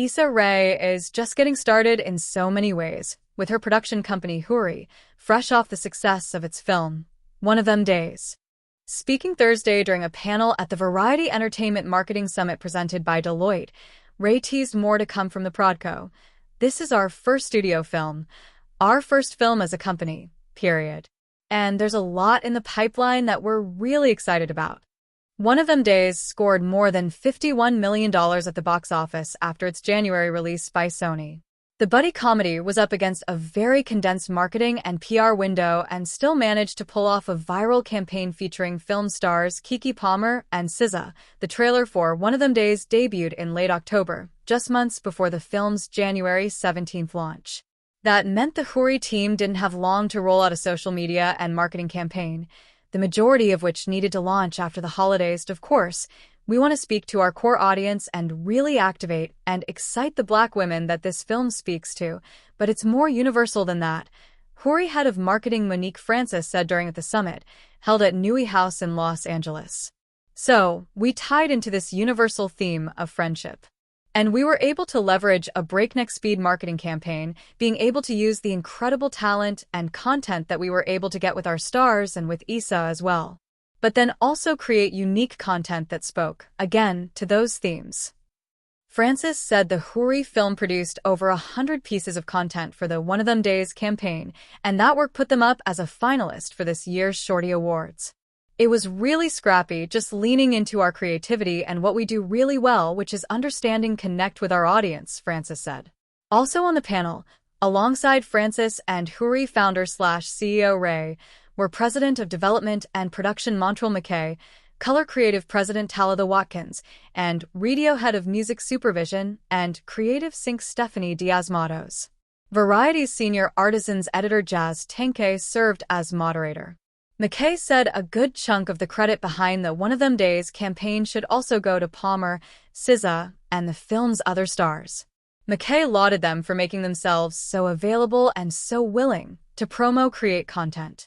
Issa Rae is just getting started in so many ways, with her production company Hoorae, fresh off the success of its film, One of Them Days. Speaking Thursday during a panel at the Variety Entertainment Marketing Summit presented by Deloitte, Rae teased more to come from the Prodco. "This is our first studio film. Our first film as a company, period. And there's a lot in the pipeline that we're really excited about." One of Them Days scored more than $51 million at the box office after its January release by Sony. The buddy comedy was up against a very condensed marketing and PR window and still managed to pull off a viral campaign featuring film stars Keke Palmer and SZA. The trailer for One of Them Days debuted in late October, just months before the film's January 17th launch. That meant the Hoorae team didn't have long to roll out a social media and marketing campaign, the majority of which needed to launch after the holidays. Of course, we want to speak to our core audience and really activate and excite the Black women that this film speaks to, but it's more universal than that, Hoorae head of marketing Monique Francis said during the summit, held at Nui House in Los Angeles. "So, we tied into this universal theme of friendship. And we were able to leverage a breakneck speed marketing campaign, being able to use the incredible talent and content that we were able to get with our stars and with Issa as well. But then also create unique content that spoke, again, to those themes." Francis said the Hoorae film produced over 100 pieces of content for the One of Them Days campaign, and that work put them up as a finalist for this year's Shorty Awards. "It was really scrappy, just leaning into our creativity and what we do really well, which is understanding connect with our audience," Francis said. Also on the panel, alongside Francis and Hoorae founder/CEO Rae, were President of Development and Production Montreal McKay, Color Creative President Talida Watkins, and Radio Head of Music Supervision and Creative Sync Stephanie Diaz-Matos. Variety's Senior Artisans Editor Jazz Tenke served as moderator. McKay said a good chunk of the credit behind the One of Them Days campaign should also go to Palmer, SZA, and the film's other stars. McKay lauded them for making themselves so available and so willing to create content.